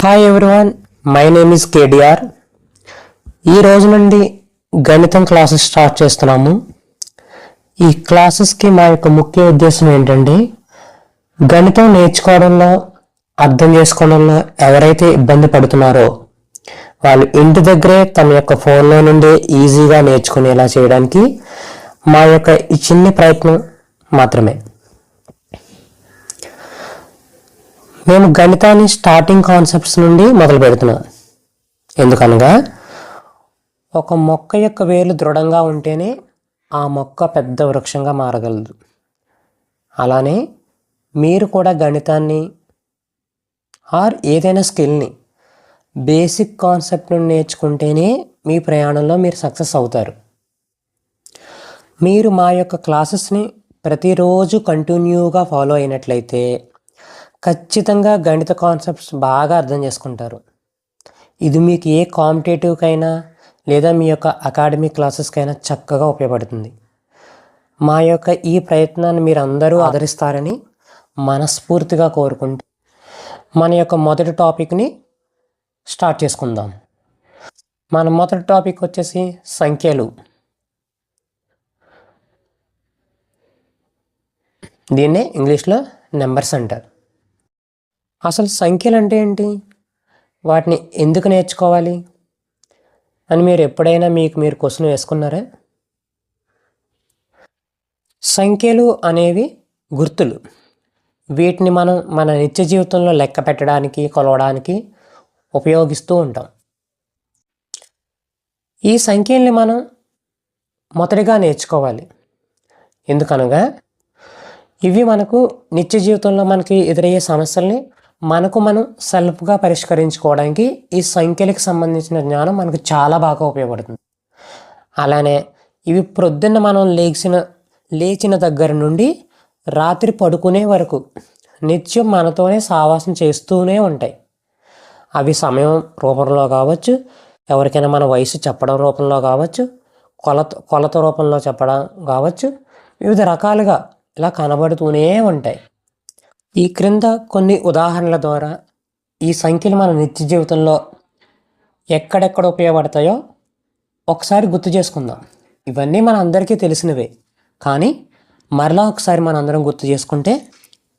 Hi everyone, my name is KDR. ఈ రోజు నుండి గణితం క్లాసెస్ స్టార్ట్ చేస్తున్నాము. ఈ క్లాసెస్కి మా యొక్క ముఖ్య ఉద్దేశం ఏంటంటే, గణితం నేర్చుకోవడంలో, అర్థం చేసుకోవడంలో ఎవరైతే ఇబ్బంది పడుతున్నారో వాళ్ళు ఇంటి దగ్గరే తమ యొక్క ఫోన్లో నుండి ఈజీగా నేర్చుకునేలా చేయడానికి మా యొక్క ఈ చిన్న ప్రయత్నం మాత్రమే. మేము గణితాన్ని స్టార్టింగ్ కాన్సెప్ట్స్ నుండి మొదలు పెడుతున్నాం. ఎందుకనగా ఒక మొక్క యొక్క వేర్లు దృఢంగా ఉంటేనే ఆ మొక్క పెద్ద వృక్షంగా మారగలదు. అలానే మీరు కూడా గణితాన్ని ఆర్ ఏదైనా స్కిల్ని బేసిక్ కాన్సెప్ట్ నుండి నేర్చుకుంటేనే మీ ప్రయాణంలో మీరు సక్సెస్ అవుతారు. మీరు మా యొక్క క్లాసెస్ని ప్రతిరోజు కంటిన్యూగా ఫాలో అయినట్లయితే ఖచ్చితంగా గణిత కాన్సెప్ట్స్ బాగా అర్థం చేసుకుంటారు. ఇది మీకు ఏ కాంపిటేటివ్కైనా లేదా మీ యొక్క అకాడమిక్ క్లాసెస్కైనా చక్కగా ఉపయోగపడుతుంది. మా యొక్క ఈ ప్రయత్నాన్ని మీరు అందరూ ఆదరిస్తారని మనస్ఫూర్తిగా కోరుకుంటూ మన యొక్క మొదటి టాపిక్ని స్టార్ట్ చేసుకుందాం. మన మొదటి టాపిక్ వచ్చేసి సంఖ్యలు. దీన్నే ఇంగ్లీష్లో నెంబర్స్ అంటారు. అసలు సంఖ్యలు అంటే ఏంటి, వాటిని ఎందుకు నేర్చుకోవాలి అని మీరు ఎప్పుడైనా మీరు క్వశ్చన్ వేసుకున్నారా? సంఖ్యలు అనేవి గుర్తులు. వీటిని మనం మన నిత్య జీవితంలో లెక్క పెట్టడానికి, కొలవడానికి ఉపయోగిస్తూ ఉంటాం. ఈ సంఖ్యల్ని మనం మొదటిగా నేర్చుకోవాలి. ఎందుకనగా ఇవి మనకు నిత్య జీవితంలో మనకి ఎదురయ్యే సమస్యల్ని మనం సెల్ఫ్గా పరిష్కరించుకోవడానికి ఈ సంఖ్యలకు సంబంధించిన జ్ఞానం మనకు చాలా బాగా ఉపయోగపడుతుంది. అలానే ఇవి ప్రొద్దున్న మనం లేచిన దగ్గర నుండి రాత్రి పడుకునే వరకు నిత్యం మనతోనే సావాసం చేస్తూనే ఉంటాయి. అవి సమయం రూపంలో కావచ్చు, ఎవరికైనా మన వయసు చెప్పడం రూపంలో కావచ్చు, కొలత రూపంలో చెప్పడం కావచ్చు, వివిధ రకాలుగా ఇలా కనబడుతూనే ఉంటాయి. ఈ క్రింద కొన్ని ఉదాహరణల ద్వారా ఈ సంఖ్యలు మన నిత్య జీవితంలో ఎక్కడెక్కడ ఉపయోగపడతాయో ఒకసారి గుర్తు చేసుకుందాం. ఇవన్నీ మన అందరికీ తెలిసినవే, కానీ మరలా ఒకసారి మన అందరం గుర్తు చేసుకుంటే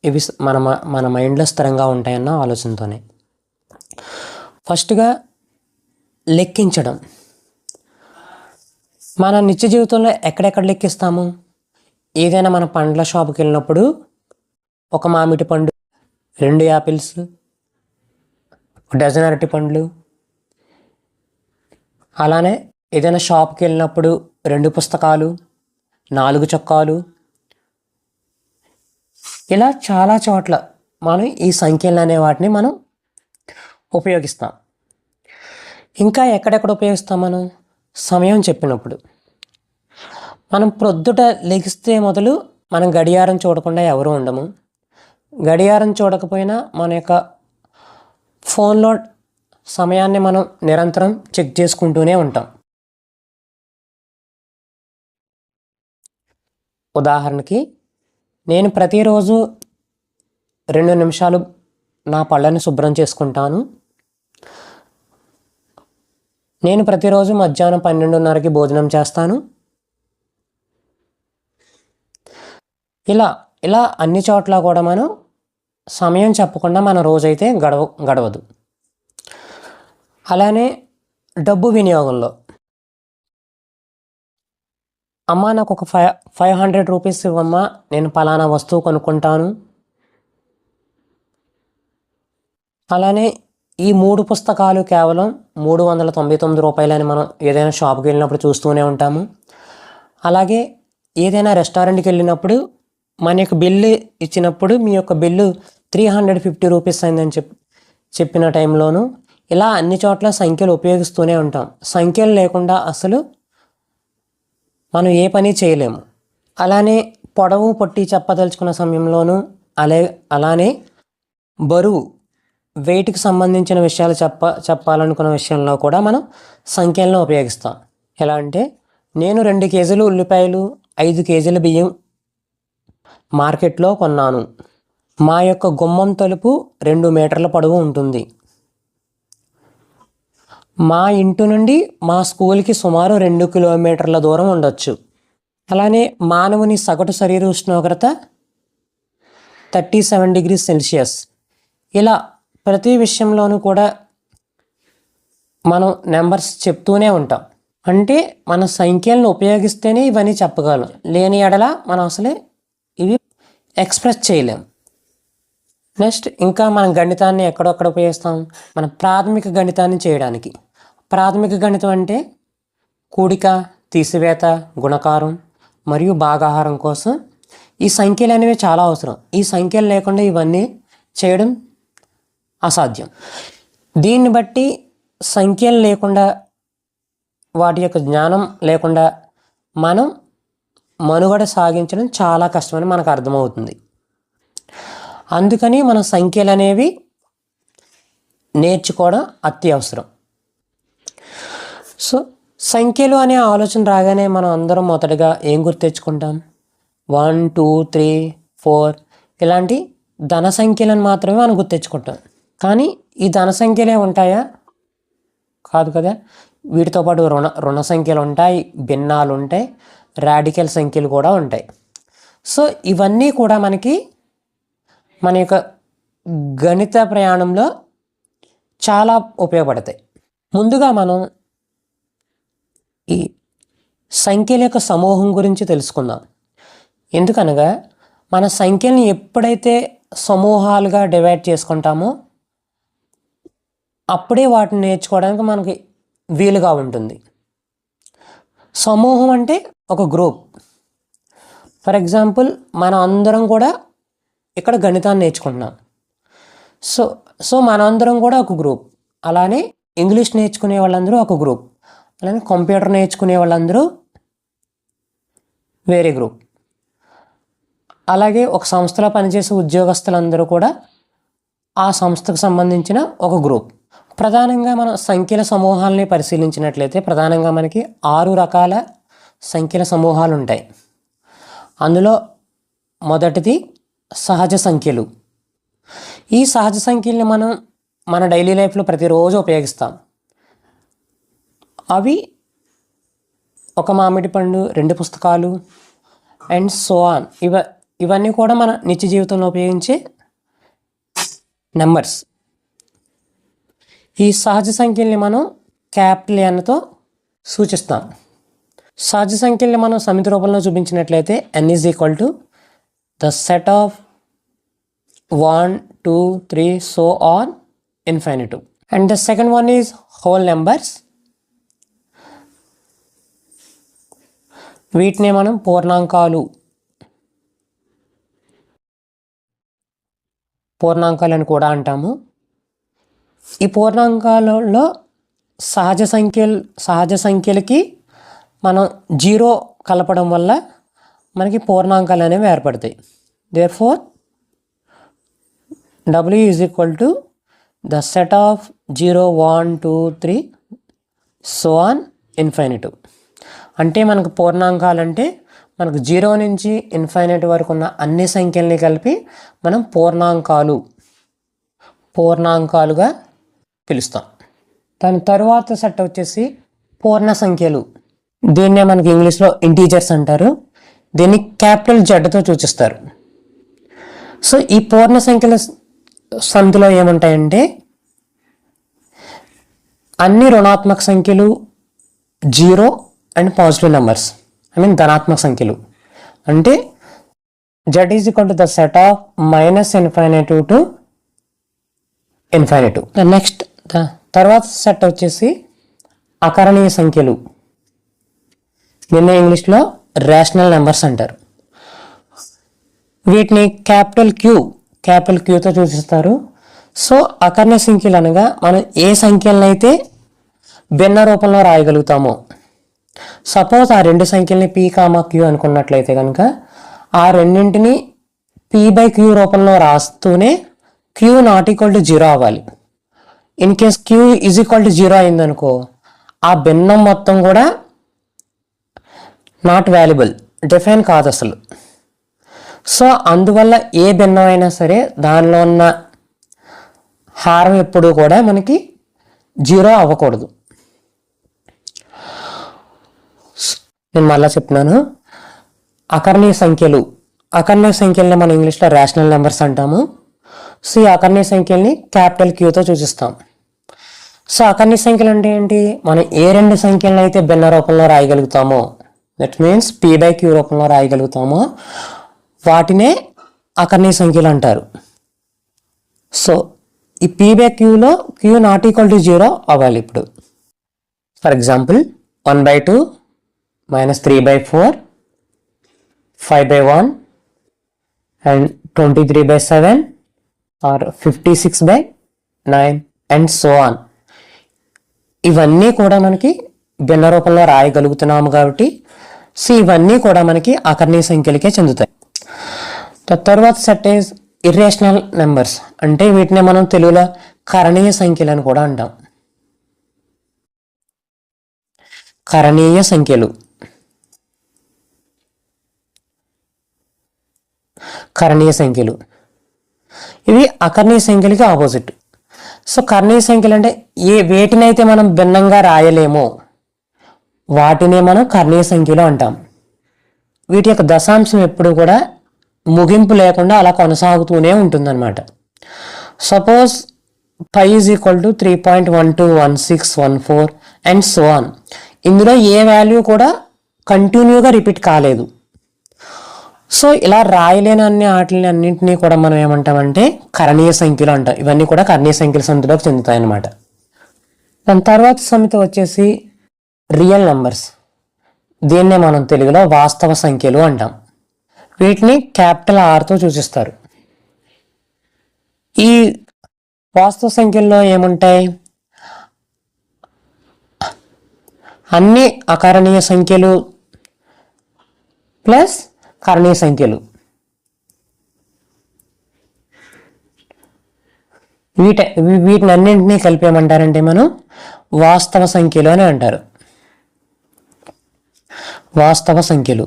ఇవి మన మైండ్లో స్థిరంగా ఉంటాయన్న ఆలోచనతోనే. ఫస్ట్గా లెక్కించడం. మన నిత్య జీవితంలో ఎక్కడెక్కడ లెక్కిస్తాము? ఏదైనా మన పండ్ల షాపుకి వెళ్ళినప్పుడు ఒక మామిడి పండు, 2 యాపిల్స్, డజన్ అరటి పండ్లు, అలానే ఏదైనా షాప్కి వెళ్ళినప్పుడు 2 పుస్తకాలు, 4 చొక్కాలు, ఇలా చాలా చోట్ల మనం ఈ సంఖ్యలు అనే వాటిని మనం ఉపయోగిస్తాం. ఇంకా ఎక్కడెక్కడ ఉపయోగిస్తాం? మనం సమయం చెప్పినప్పుడు. మనం ప్రొద్దుట లెగిస్తే మొదలు మనం గడియారం చూడకుండా ఎవరు ఉండము. గడియారం చూడకపోయినా మన యొక్క ఫోన్లో సమయాన్ని మనం నిరంతరం చెక్ చేసుకుంటూనే ఉంటాం. ఉదాహరణకి నేను ప్రతిరోజు 2 నిమిషాలు నా పళ్ళని శుభ్రం చేసుకుంటాను. నేను ప్రతిరోజు మధ్యాహ్నం 12:30కి భోజనం చేస్తాను. ఇలా అన్ని చోట్ల కూడా మనం సమయం చెప్పకుండా మన రోజైతే గడవదు. అలానే డబ్బు వినియోగంలో, అమ్మా నాకు ఒక 500 రూపీస్ ఇవ్వమ్మా, నేను పలానా వస్తువు కొనుక్కుంటాను. అలానే ఈ 3 పుస్తకాలు కేవలం 399 రూపాయలని మనం ఏదైనా షాప్కి వెళ్ళినప్పుడు చూస్తూనే ఉంటాము. అలాగే ఏదైనా రెస్టారెంట్కి వెళ్ళినప్పుడు మన యొక్క బిల్లు ఇచ్చినప్పుడు మీ యొక్క బిల్లు 350 రూపీస్ అయిందని చెప్పిన టైంలోనూ ఇలా అన్ని చోట్ల సంఖ్యలు ఉపయోగిస్తూనే ఉంటాం. సంఖ్యలు లేకుండా అసలు మనం ఏ పని చేయలేము. అలానే పొడవు పొట్టి చెప్పదలుచుకున్న సమయంలోనూ అలానే బరువు, వెయిట్కి సంబంధించిన విషయాలు చెప్పాలనుకున్న విషయంలో కూడా మనం సంఖ్యలను ఉపయోగిస్తాం. ఎలా అంటే, నేను 2 కేజీలు ఉల్లిపాయలు, 5 కేజీల బియ్యం మార్కెట్లో కొన్నాను. మా యొక్క గుమ్మం తలుపు 2 మీటర్ల పొడవు ఉంటుంది. మా ఇంటి నుండి మా స్కూల్కి సుమారు 2 కిలోమీటర్ల దూరం ఉండొచ్చు. అలానే మానవుని సగటు శరీర ఉష్ణోగ్రత 37 డిగ్రీస్ సెల్సియస్. ఇలా ప్రతి విషయంలోనూ కూడా మనం నెంబర్స్ చెప్తూనే ఉంటాం. అంటే మన సంఖ్యలను ఉపయోగిస్తేనే ఇవన్నీ చెప్పగలం. లేని ఎడల మనం అసలే ఇవి ఎక్స్ప్రెస్ చేయలేం. నెక్స్ట్ ఇంకా మనం గణితాన్ని ఎక్కడొక్కడ ఉపయోగిస్తాం? మన ప్రాథమిక గణితాన్ని చేయడానికి. ప్రాథమిక గణితం అంటే కూడిక, తీసివేత, గుణకారం మరియు భాగాహారం కోసం ఈ సంఖ్యలు అనేవి చాలా అవసరం. ఈ సంఖ్యలు లేకుండా ఇవన్నీ చేయడం అసాధ్యం. దీన్ని బట్టి సంఖ్యలు లేకుండా, వాటి యొక్క జ్ఞానం లేకుండా మనం మనుగడ సాగించడం చాలా కష్టమని మనకు అర్థమవుతుంది. అందుకని మన సంఖ్యలు అనేవి నేర్చుకోవడం అత్యవసరం. సో సంఖ్యలు అనే ఆలోచన రాగానే మనం అందరం మొదటగా ఏం గుర్తెచ్చుకుంటాం? 1, 2, 3, 4 ఇలాంటి ధన సంఖ్యలను మాత్రమే మనం గుర్తెచ్చుకుంటాం. కానీ ఈ ధన సంఖ్యలే ఉంటాయా? కాదు కదా. వీటితో పాటు రుణ సంఖ్యలు ఉంటాయి, భిన్నాలు ఉంటాయి, రాడికల్ సంఖ్యలు కూడా ఉంటాయి. సో ఇవన్నీ కూడా మనకి మన యొక్క గణిత ప్రయాణంలో చాలా ఉపయోగపడతాయి. ముందుగా మనం ఈ సంఖ్యల యొక్క సమూహం గురించి తెలుసుకుందాం. ఎందుకనగా మన సంఖ్యల్ని ఎప్పుడైతే సమూహాలుగా డివైడ్ చేసుకుంటామో అప్పుడే వాటిని నేర్చుకోవడానికి మనకి వీలుగా ఉంటుంది. సమూహం అంటే ఒక గ్రూప్. ఫర్ ఎగ్జాంపుల్ మనం అందరం కూడా ఇక్కడ గణితాన్ని నేర్చుకుంటున్నాం. సో మనందరం కూడా ఒక గ్రూప్. అలానే ఇంగ్లీష్ నేర్చుకునే వాళ్ళందరూ ఒక గ్రూప్. అలానే కంప్యూటర్ నేర్చుకునే వాళ్ళందరూ వేరే గ్రూప్. అలాగే ఒక సంస్థలో పనిచేసే ఉద్యోగస్తులందరూ కూడా ఆ సంస్థకు సంబంధించిన ఒక గ్రూప్. ప్రధానంగా మనం సంఖ్యల సమూహాలని పరిశీలించినట్లయితే ప్రధానంగా మనకి 6 రకాల సంఖ్యల సమూహాలు ఉంటాయి. అందులో మొదటిది సహజ సంఖ్యలు. ఈ సహజ సంఖ్యల్ని మనం మన డైలీ లైఫ్లో ప్రతిరోజు ఉపయోగిస్తాం. అవి ఒక మామిడి పండు, 2 పుస్తకాలు అండ్ సో ఆన్. ఇవన్నీ కూడా మన నిత్య జీవితంలో ఉపయోగించే నెంబర్స్. ఈ సహజ సంఖ్యల్ని మనం క్యాపిటల్ Nతో సూచిస్తాం. సహజ సంఖ్యల్ని మనం సమితి రూపంలో చూపించినట్లయితే n = the set of 1, 2, 3 so on infinitum. And the second one is whole numbers. వీటినే మనం పూర్ణాంకాలు అని కూడా అంటాము. ఈ పూర్ణాంకాలలో సహజ సంఖ్యలకి మనం 0 కలపడం వల్ల మనకి పూర్ణాంకాలు అనేవి ఏర్పడతాయి. Therefore W = the set of 0, 1, 2, 3 so on infinitum. అంటే మనకు పూర్ణాంకాలంటే మనకు 0 నుంచి ఇన్ఫైనైట్ వరకు ఉన్న అన్ని సంఖ్యల్ని కలిపి మనం పూర్ణాంకాలుగా పిలుస్తాం. దాని తరువాత సెట్ వచ్చేసి పూర్ణ సంఖ్యలు. దీన్నే మనకి ఇంగ్లీష్లో ఇంటీజర్స్ అంటారు. దీన్ని క్యాపిటల్ Z సూచిస్తారు. సో ఈ పూర్ణ సంఖ్యల సంధిలో ఏముంటాయంటే అన్ని రుణాత్మక సంఖ్యలు, 0 అండ్ పాజిటివ్ నెంబర్స్, ధనాత్మక సంఖ్యలు. అంటే Z = the set of -∞ to ∞. Next తర్వాత సెట్ వచ్చేసి అకరణీయ సంఖ్యలు. దీన్ని ఇంగ్లీష్లో రేషనల్ నెంబర్స్ అంటారు. వీటిని క్యాపిటల్ Qతో సూచిస్తారు. సో అకర్ణ సంఖ్యలు అనగా మనం ఏ సంఖ్యలనైతే భిన్న రూపంలో రాయగలుగుతామో, సపోజ్ ఆ 2 సంఖ్యల్ని P, Q అనుకున్నట్లయితే కనుక ఆ రెండింటిని P/Q రూపంలో రాస్తూనే Q ≠ 0 అవ్వాలి. ఇన్ కేస్ Q = 0 అయిందనుకో ఆ భిన్నం మొత్తం కూడా నాట్ వాల్యుబుల్, డిఫైన్ కాదు అసలు. సో అందువల్ల ఏ భిన్నం అయినా సరే దానిలో ఉన్న హారం ఎప్పుడు కూడా మనకి 0 అవ్వకూడదు. నేను మళ్ళీ చెప్తున్నాను. అకర్ణీయ సంఖ్యల్ని మనం ఇంగ్లీష్లో రేషనల్ నెంబర్స్ అంటాము. సో ఈ అకర్ణీయ సంఖ్యల్ని క్యాపిటల్ క్యూతో సూచిస్తాం. సో అకర్ణీయ సంఖ్యలు అంటే ఏంటి? మనం ఏ రెండు సంఖ్యలను అయితే భిన్న రూపంలో రాయగలుగుతామో, దట్ మీన్స్ p/q రూపంలో రాయగలుగుతామో వాటినే అకర్ణీయ సంఖ్యలు అంటారు. సో ఈ p/qలో q నాట్ ఈక్వల్ టు 0 అవ్వాలి. ఇప్పుడు for example 1/2 -3/4 5/1 and 23/7 or 56/9 and so on. ఇవన్నీ కూడా మనకి భిన్న రూపంలో రాయగలుగుతున్నాము కాబట్టి సో ఇవన్నీ కూడా మనకి అకర్ణీయ సంఖ్యలకే చెందుతాయి. తర్వాత సెట్ ఈజ్ ఇర్రేషనల్ నెంబర్స్, అంటే వీటిని మనం తెలుగులో కరణీయ సంఖ్యలు అని కూడా అంటాం. కరణీయ సంఖ్యలు ఇవి అకర్ణీయ సంఖ్యలకి ఆపోజిట్. సో కర్ణీయ సంఖ్యలు అంటే వేటినైతే మనం భిన్నంగా రాయలేమో వాటినే మనం కర్ణీయ సంఖ్యలు అంటాం. వీటి యొక్క దశాంశం ఎప్పుడు కూడా ముగింపు లేకుండా అలా కొనసాగుతూనే ఉంటుందన్నమాట. Suppose π = 3.121614 and so on. ఇందులో ఏ వాల్యూ కూడా కంటిన్యూగా రిపీట్ కాలేదు. సో ఇలా రాయలేని అన్నింటినీ కూడా మనం ఏమంటామంటే కరణీయ సంఖ్యలు అంటాం. ఇవన్నీ కూడా కరణీయ సంఖ్యల సమితిలోకి చెందుతాయి అన్నమాట. దాని తర్వాత సమితి వచ్చేసి రియల్ నెంబర్స్. దీన్నే మనం తెలుగులో వాస్తవ సంఖ్యలు అంటాం. వీటిని క్యాపిటల్ ఆర్తో సూచిస్తారు. ఈ వాస్తవ సంఖ్యల్లో ఏముంటాయి? అన్ని అకరణీయ సంఖ్యలు ప్లస్ కరణీయ సంఖ్యలు. వీటిని అన్నింటినీ కలిపేమంటారంటే మనం వాస్తవ సంఖ్యలు అని అంటారు. వాస్తవ సంఖ్యలు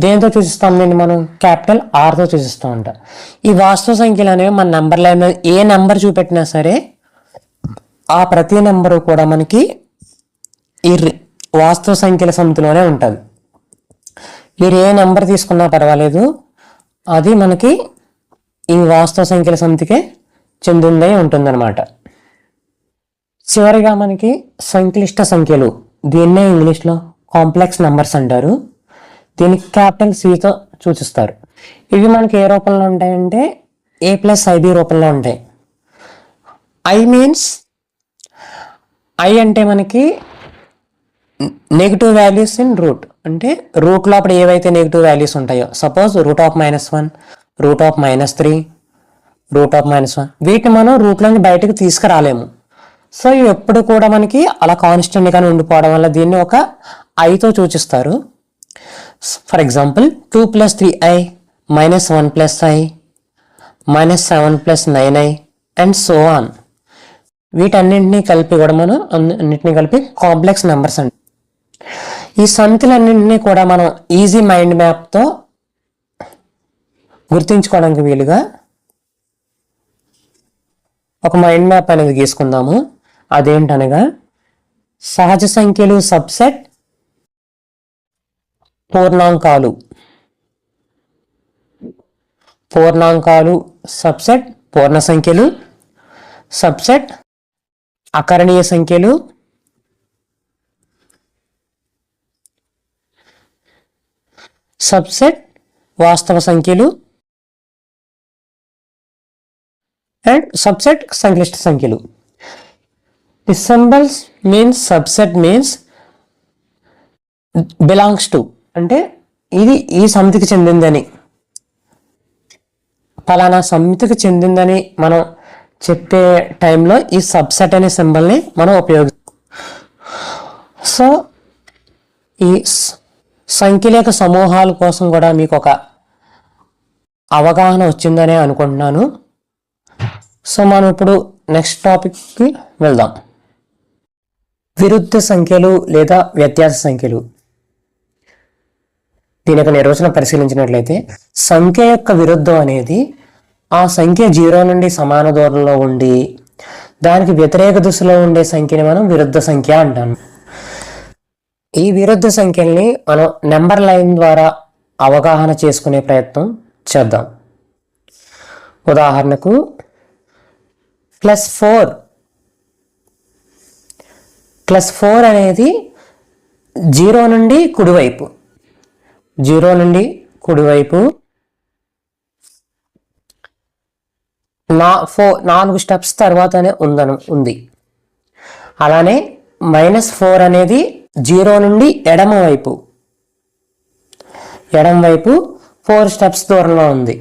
దేంతో సూచిస్తాం? దీన్ని మనం క్యాపిటల్ ఆర్తో సూచిస్తాం అంట. ఈ వాస్తవ సంఖ్యలు అనేవి మన నెంబర్ లైన్ మీద ఏ నెంబర్ చూపెట్టినా సరే ఆ ప్రతి నెంబరు కూడా మనకి ఈ వాస్తవ సంఖ్యల సమితిలోనే ఉంటుంది. మీరు ఏ నెంబర్ తీసుకున్నా పర్వాలేదు, అది మనకి ఈ వాస్తవ సంఖ్యల సమితికే చెందిందై ఉంటుందన్నమాట. చివరిగా మనకి సంక్లిష్ట సంఖ్యలు, దీన్నే ఇంగ్లీష్లో కాంప్లెక్స్ నెంబర్స్ అంటారు. దీన్ని క్యాపిటల్ సితో సూచిస్తారు. ఇవి మనకి ఏ రూపంలో ఉంటాయంటే a+ib రూపంలో ఉంటాయి. ఐ అంటే మనకి నెగిటివ్ వాల్యూస్ ఇన్ రూట్, అంటే రూట్ లోపల ఏవైతే నెగిటివ్ వాల్యూస్ ఉంటాయో, సపోజ్ √(-1), √(-3), √(-1), వీటిని మనం రూట్లోంచి బయటకు తీసుకురాలేము. సో ఇవి ఎప్పుడు కూడా మనకి అలా కాన్స్టెంట్గానే ఉండిపోవడం వల్ల దీన్ని ఒక ఐతో సూచిస్తారు. For example 2 + 3i -1 + i -7 + 9i and so on. వీటన్నింటినీ కలిపి కూడా మనం అన్నింటినీ కలిపి కాంప్లెక్స్ నెంబర్స్ అండి. ఈ సంఖ్యలన్నింటినీ కూడా మనం ఈజీ మైండ్ మ్యాప్తో గుర్తించుకోవడానికి వీలుగా ఒక మైండ్ మ్యాప్ అనేది గీసుకుందాము. అదేంటనగా సహజ సంఖ్యలు సబ్సెట్ పూర్ణాంకాలు సబ్సెట్ పూర్ణ సంఖ్యలు సబ్సెట్ అకరణీయ సంఖ్యలు సబ్సెట్ వాస్తవ సంఖ్యలు అండ్ సబ్సెట్ సంక్లిష్ట సంఖ్యలు. The symbols means subset means belongs to, అంటే ఇది ఈ సమితికి చెందిందని, ఫలానా సమితికి చెందిందని మనం చెప్పే టైంలో ఈ సబ్సెట్ అనే సింబల్ని మనం ఉపయోగిస్తాం. సో ఈ సంఖ్యల యొక్క సమూహాల కోసం కూడా మీకు ఒక అవగాహన వచ్చిందనే అనుకుంటున్నాను. సో మనం ఇప్పుడు నెక్స్ట్ టాపిక్కి వెళ్దాం. విరుద్ధ సంఖ్యలు లేదా వ్యత్యాస సంఖ్యలు. దీని యొక్క నిర్వచనం పరిశీలించినట్లయితే సంఖ్య యొక్క విరుద్ధం అనేది ఆ సంఖ్య 0 నుండి సమాన దూరంలో ఉండి దానికి వ్యతిరేక దిశలో ఉండే సంఖ్యని మనం విరుద్ధ సంఖ్య అంటాం. ఈ విరుద్ధ సంఖ్యల్ని మనం నెంబర్ లైన్ ద్వారా అవగాహన చేసుకునే ప్రయత్నం చేద్దాం. ఉదాహరణకు +4 అనేది 0 నుండి కుడివైపు 4 స్టెప్స్ తర్వాతనే ఉంది. అలానే -4 అనేది 0 నుండి ఎడమవైపు 4 స్టెప్స్ దూరంలో ఉంది.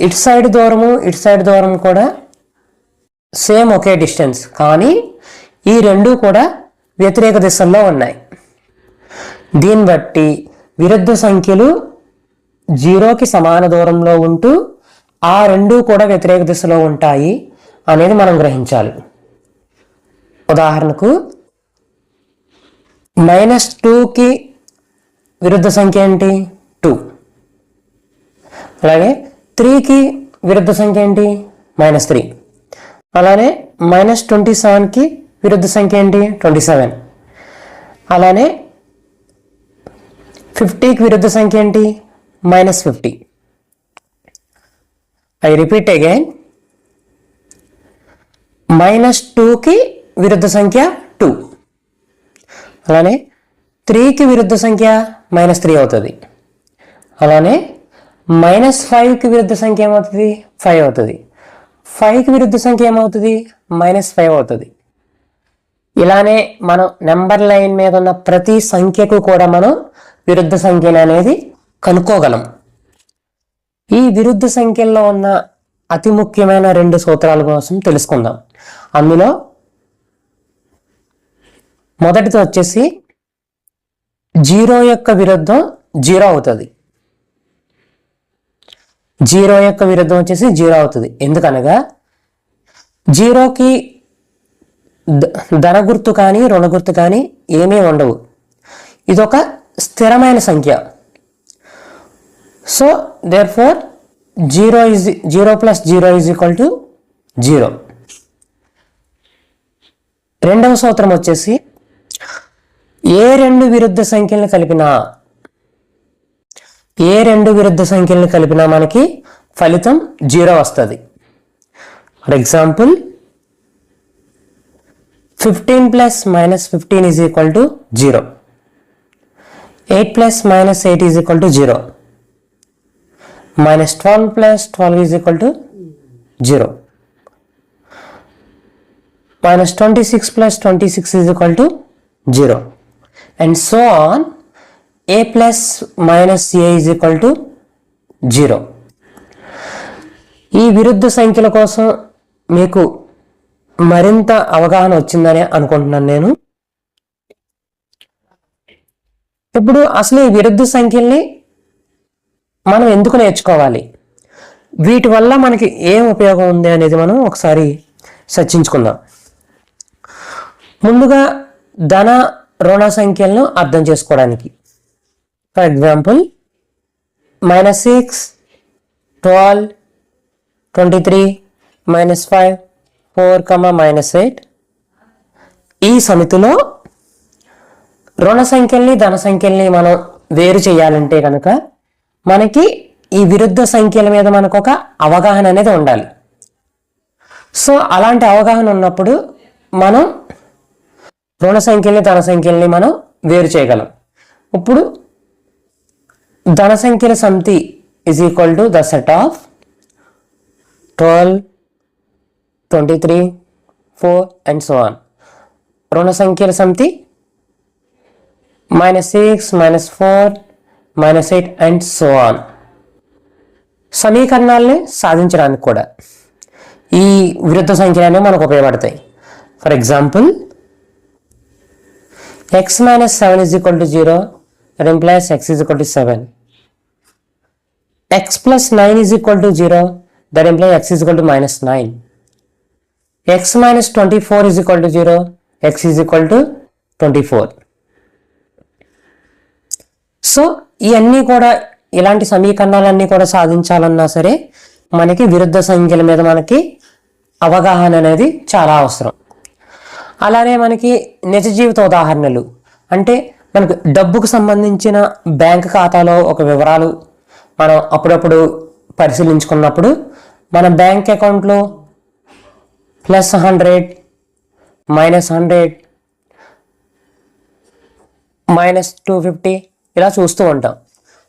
ఇటు సైడ్ దూరం కూడా సేమ్ ఒకే డిస్టెన్స్, కానీ ఈ రెండు కూడా వ్యతిరేక దిశల్లో ఉన్నాయి. దీన్ని బట్టి విరుద్ధ సంఖ్యలు 0కి సమాన దూరంలో ఉంటూ ఆ రెండు కూడా వ్యతిరేక దిశలో ఉంటాయి అనేది మనం గ్రహించాలి. ఉదాహరణకు -2కి విరుద్ధ సంఖ్య ఏంటి? 2. అలాగే 3కి విరుద్ధ సంఖ్య ఏంటి? -3. అలానే -27కి విరుద్ధ సంఖ్య ఏంటి? 27. అలానే 50కి విరుద్ధ సంఖ్య ఏంటి? -50. I repeat again. -2కి విరుద్ధ సంఖ్య 2. అలానే 3కి విరుద్ధ సంఖ్య -3 అవుతుంది. అలానే -5కి విరుద్ధ సంఖ్య ఏమవుతుంది? 5 అవుతుంది. 5కి విరుద్ధ సంఖ్య ఏమవుతుంది? -5 అవుతుంది. ఇలానే మనం నెంబర్ లైన్ మీద ఉన్న ప్రతి సంఖ్యకు కూడా మనం విరుద్ధ సంఖ్యను అనేది కనుక్కోగలం. ఈ విరుద్ధ సంఖ్యల్లో ఉన్న అతి ముఖ్యమైన 2 సూత్రాల కోసం తెలుసుకుందాం. అందులో మొదటిది వచ్చేసి 0 యొక్క విరుద్ధం 0 అవుతుంది. 0 యొక్క విరుద్ధం వచ్చేసి 0 అవుతుంది. ఎందుకనగా 0కి ధన గుర్తు కానీ రుణ గుర్తు కానీ ఏమీ ఉండవు. ఇదొక స్థిరమైన సంఖ్య. So therefore 0 + 0 = 0. రెండవ సూత్రం వచ్చేసి ఏ రెండు విరుద్ధ సంఖ్యలను కలిపినా మనకి ఫలితం 0 వస్తుంది. For example 15 + -15 = 0. 8 + -8 = 0. -12 + 12 = 0. -26 + 26 = 0. And so on. A + -a = 0. ఈ విరుద్ధ సంఖ్యల కోసం మీకు మరింత అవగాహన వచ్చిందని అనుకుంటున్నాను నేను. ఇప్పుడు అసలు ఈ విరుద్ధ సంఖ్యల్ని మనం ఎందుకు నేర్చుకోవాలి, వీటి వల్ల మనకి ఏం ఉపయోగం ఉంది అనేది మనం ఒకసారి చర్చించుకుందాం. ముందుగా ధన రుణ సంఖ్యలను అర్థం చేసుకోవడానికి, ఫర్ ఎగ్జాంపుల్ -6, 12, 23, -5, 4, -8 ఈ సమితిలో రుణ సంఖ్యల్ని ధన సంఖ్యల్ని మనం వేరు చేయాలంటే కనుక మనకి ఈ విరుద్ధ సంఖ్యల మీద మనకు ఒక అవగాహన అనేది ఉండాలి. సో అలాంటి అవగాహన ఉన్నప్పుడు మనం రుణ సంఖ్యల్ని ధన సంఖ్యల్ని మనం వేరు చేయగలం. ఇప్పుడు ధన సంఖ్యల సమితి = the set of 12, 23, 4 and so on. రుణ సంఖ్యల సమితి -6, -4, -8 and so on. సమీకరణాలని సాధించడానికి కూడా ఈ విరుద్ధ సంఖ్యలు అనేవి మనకు ఉపయోగపడతాయి. For example x - 7 = 0, that implies x = 7. x + 9 = 0, that implies x = -9. x - 24 = 0, x = 24. So ఇవన్నీ కూడా ఇలాంటి సమీకరణాలన్నీ కూడా సాధించాలన్నా సరే మనకి విరుద్ధ సంఖ్యల మీద మనకి అవగాహన అనేది చాలా అవసరం. అలానే మనకి నిజ జీవిత ఉదాహరణలు అంటే మనకు డబ్బుకు సంబంధించిన బ్యాంక్ ఖాతాలో ఒక వివరాలు మనం అప్పుడప్పుడు పరిశీలించుకున్నప్పుడు మన బ్యాంక్ అకౌంట్లో +100, -100, -250 ఇలా చూస్తూ ఉంటాం.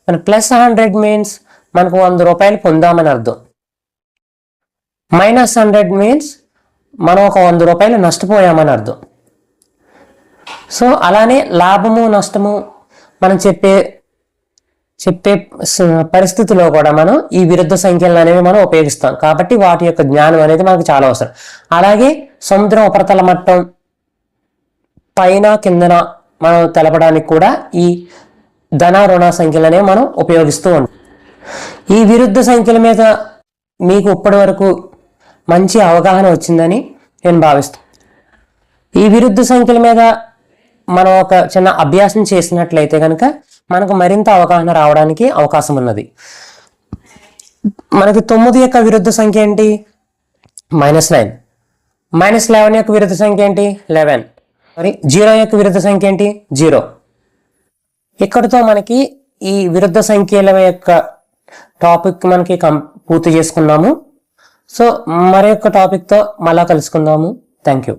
మన +100 మీన్స్ మనకు 100 రూపాయలు పొందామని అర్థం. -100 మీన్స్ మనం ఒక 100 రూపాయలు నష్టపోయామని అర్థం. సో అలానే లాభము నష్టము మనం చెప్పే పరిస్థితిలో కూడా మనం ఈ విరుద్ధ సంఖ్యలు అనేవి మనం ఉపయోగిస్తాం. కాబట్టి వాటి యొక్క జ్ఞానం అనేది మనకు చాలా అవసరం. అలాగే సముద్రం ఉపరితల మట్టం పైన కిందన మనం తెలపడానికి కూడా ఈ ధన రుణ సంఖ్యలు అనేవి మనం ఉపయోగిస్తూ ఉంటాం. ఈ విరుద్ధ సంఖ్యల మీద మీకు ఇప్పటి వరకు మంచి అవగాహన వచ్చిందని నేను భావిస్తాను. ఈ విరుద్ధ సంఖ్యల మీద మనం ఒక చిన్న అభ్యాసం చేసినట్లయితే కనుక మనకు మరింత అవగాహన రావడానికి అవకాశం ఉన్నది. మనకి 9 యొక్క విరుద్ధ సంఖ్య ఏంటి? -9. -11 యొక్క విరుద్ధ సంఖ్య ఏంటి? 11. మరి 0 యొక్క విరుద్ధ సంఖ్య ఏంటి? 0. ఇక్కడితో మనకి ఈ విరుద్ధ సంఖ్యల యొక్క టాపిక్ మనకి పూర్తి చేసుకున్నాము. సో మరొక టాపిక్తో మళ్ళా కలుసుకుందాము. Thank you.